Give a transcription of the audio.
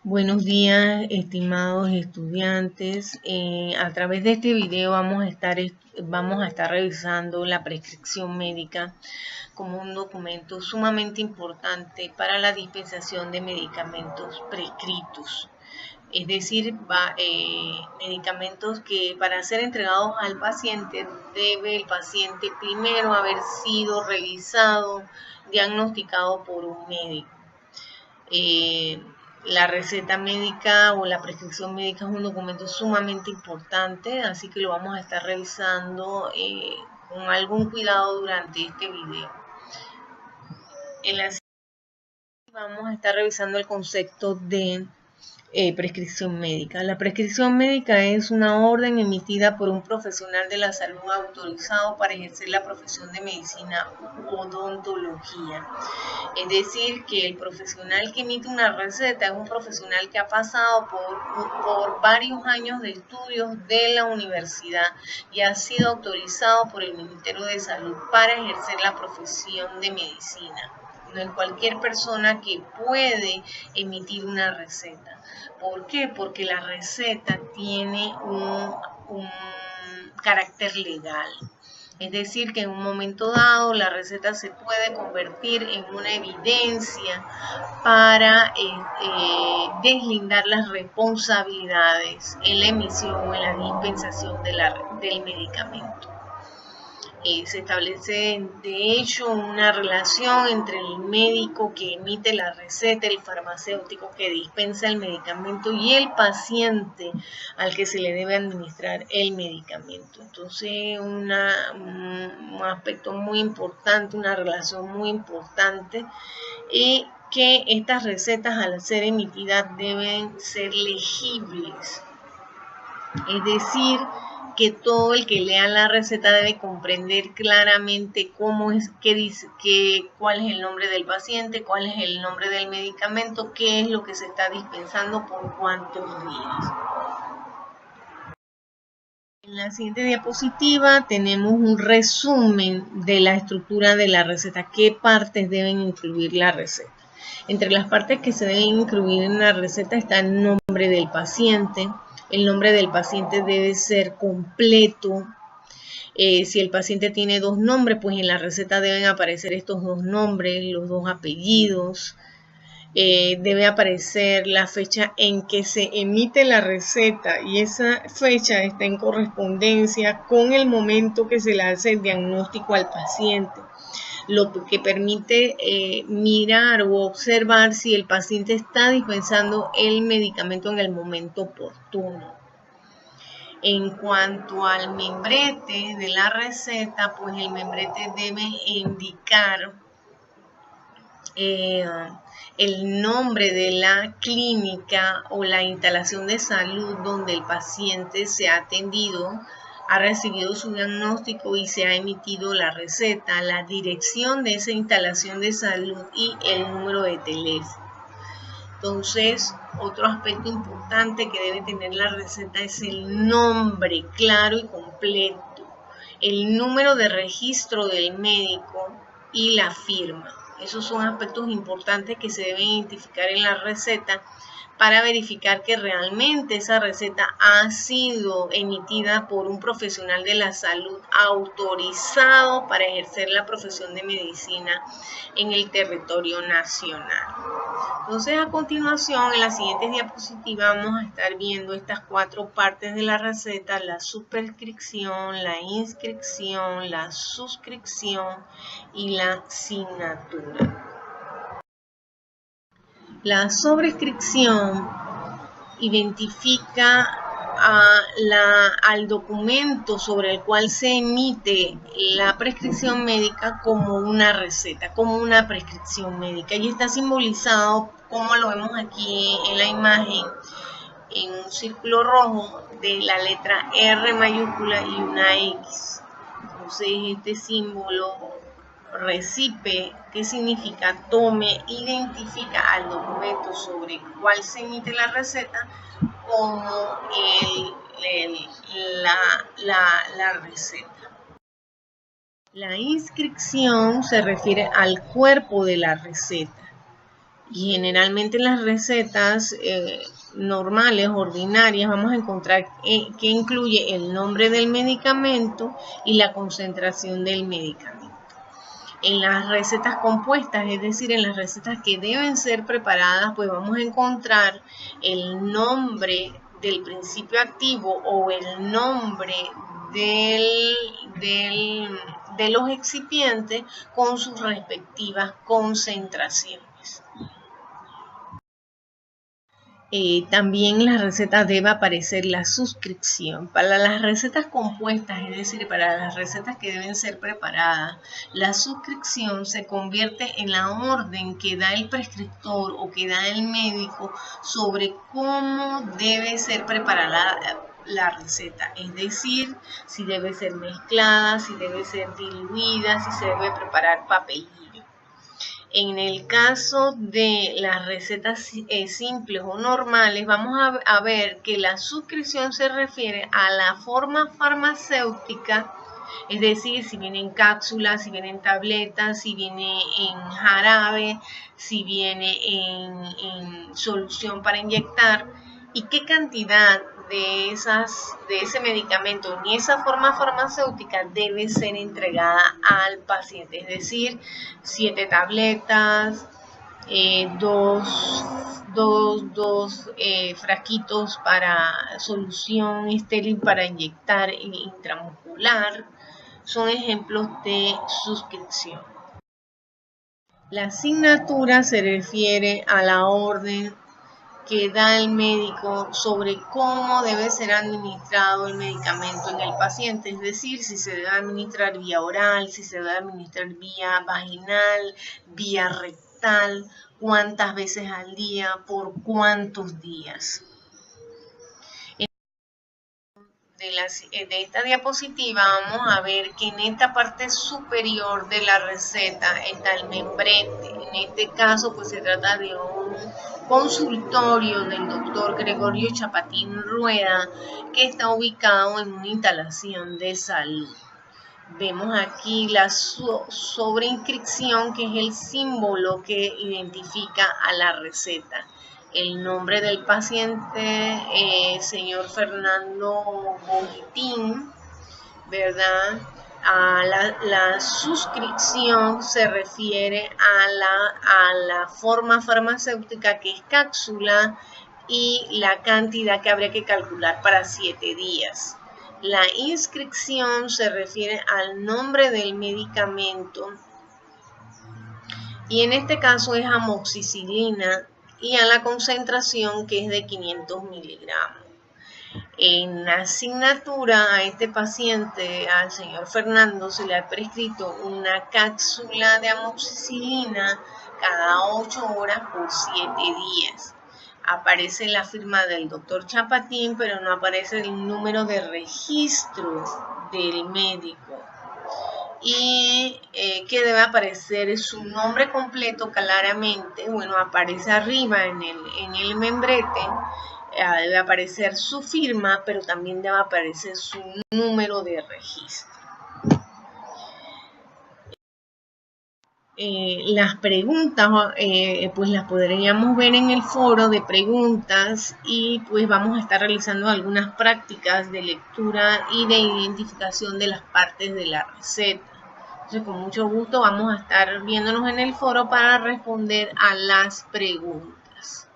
Buenos días, estimados estudiantes. A través de este video vamos a estar revisando la prescripción médica como un documento sumamente importante para la dispensación de medicamentos prescritos. Es decir, medicamentos que para ser entregados al paciente debe el paciente primero haber sido revisado, diagnosticado por un médico. La receta médica o la prescripción médica es un documento sumamente importante, así que lo vamos a estar revisando con algún cuidado durante este video. En la vamos a estar revisando el concepto de prescripción médica. La prescripción médica es una orden emitida por un profesional de la salud autorizado para ejercer la profesión de medicina u odontología. Es decir, que el profesional que emite una receta es un profesional que ha pasado por varios años de estudios de la universidad y ha sido autorizado por el Ministerio de Salud para ejercer la profesión de medicina. No es cualquier persona que puede emitir una receta. ¿Por qué? Porque la receta tiene un carácter legal. Es decir, que en un momento dado la receta se puede convertir en una evidencia para deslindar las responsabilidades en la emisión o en la dispensación del medicamento. Se establece de hecho una relación entre el médico que emite la receta, el farmacéutico que dispensa el medicamento y el paciente al que se le debe administrar el medicamento. Entonces, un aspecto muy importante, una relación muy importante, y que estas recetas al ser emitidas deben ser legibles. Es decir, que todo el que lea la receta debe comprender claramente cómo es, cuál es el nombre del paciente, cuál es el nombre del medicamento, qué es lo que se está dispensando, por cuántos días. En la siguiente diapositiva tenemos un resumen de la estructura de la receta, qué partes deben incluir la receta. Entre las partes que se deben incluir en la receta está el nombre del paciente. El nombre del paciente debe ser completo. Si el paciente tiene dos nombres, pues en la receta deben aparecer estos dos nombres, los dos apellidos. Debe aparecer la fecha en que se emite la receta y esa fecha está en correspondencia con el momento que se le hace el diagnóstico al paciente, lo que permite mirar o observar si el paciente está dispensando el medicamento en el momento oportuno. En cuanto al membrete de la receta, pues el membrete debe indicar el nombre de la clínica o la instalación de salud donde el paciente se ha atendido, ha recibido su diagnóstico y se ha emitido la receta, la dirección de esa instalación de salud y el número de teléfono. Entonces, otro aspecto importante que debe tener la receta es el nombre claro y completo, el número de registro del médico y la firma. Esos son aspectos importantes que se deben identificar en la receta para verificar que realmente esa receta ha sido emitida por un profesional de la salud autorizado para ejercer la profesión de medicina en el territorio nacional. Entonces, a continuación, en la siguiente diapositiva vamos a estar viendo estas cuatro partes de la receta: la superscripción, la inscripción, la suscripción y la signatura. La sobrescripción identifica al documento sobre el cual se emite la prescripción médica como una receta, como una prescripción médica, y está simbolizado, como lo vemos aquí en la imagen, en un círculo rojo de la letra R mayúscula y una X. Entonces, este símbolo recipe, ¿qué significa? Tome, identifica al documento sobre el cual se emite la receta como la receta. La inscripción se refiere al cuerpo de la receta Y generalmente en las recetas normales, ordinarias, vamos a encontrar que incluye el nombre del medicamento y la concentración del medicamento. En las recetas compuestas, es decir, en las recetas que deben ser preparadas, pues vamos a encontrar el nombre del principio activo o el nombre de los excipientes con sus respectivas concentraciones. También en las recetas debe aparecer la suscripción. Para las recetas compuestas, es decir, para las recetas que deben ser preparadas, la suscripción se convierte en la orden que da el prescriptor o que da el médico sobre cómo debe ser preparada la receta, es decir, si debe ser mezclada, si debe ser diluida, si se debe preparar papelillo. En el caso de las recetas simples o normales, vamos a ver que la suscripción se refiere a la forma farmacéutica, es decir, si viene en cápsulas, si viene en tabletas, si viene en jarabe, si viene en solución para inyectar, y qué cantidad de ese medicamento en esa forma farmacéutica debe ser entregada al paciente, es decir, 7 tabletas, dos frasquitos para solución estéril para inyectar intramuscular, son ejemplos de suscripción. La asignatura se refiere a la orden que da el médico sobre cómo debe ser administrado el medicamento en el paciente, es decir, si se debe administrar vía oral, si se debe administrar vía vaginal, vía rectal, cuántas veces al día, por cuántos días. De esta diapositiva vamos a ver que en esta parte superior de la receta está el membrete. En este caso pues se trata de un consultorio del doctor Gregorio Chapatín Rueda que está ubicado en una instalación de salud. Vemos aquí la sobreinscripción, que es el símbolo que identifica a la receta. El nombre del paciente, señor Fernando Bogitín, ¿verdad? La suscripción se refiere a la forma farmacéutica, que es cápsula, y la cantidad que habría que calcular para 7 días. La inscripción se refiere al nombre del medicamento y en este caso es amoxicilina y a la concentración, que es de 500 miligramos. En la asignatura a este paciente, al señor Fernando, se le ha prescrito una cápsula de amoxicilina cada 8 horas por 7 días. Aparece la firma del doctor Chapatín, pero no aparece el número de registro del médico. Y que debe aparecer su nombre completo claramente. Bueno, aparece arriba en el membrete, debe aparecer su firma, pero también debe aparecer su número de registro. Las preguntas pues las podríamos ver en el foro de preguntas y pues vamos a estar realizando algunas prácticas de lectura y de identificación de las partes de la receta. Entonces, con mucho gusto vamos a estar viéndonos en el foro para responder a las preguntas.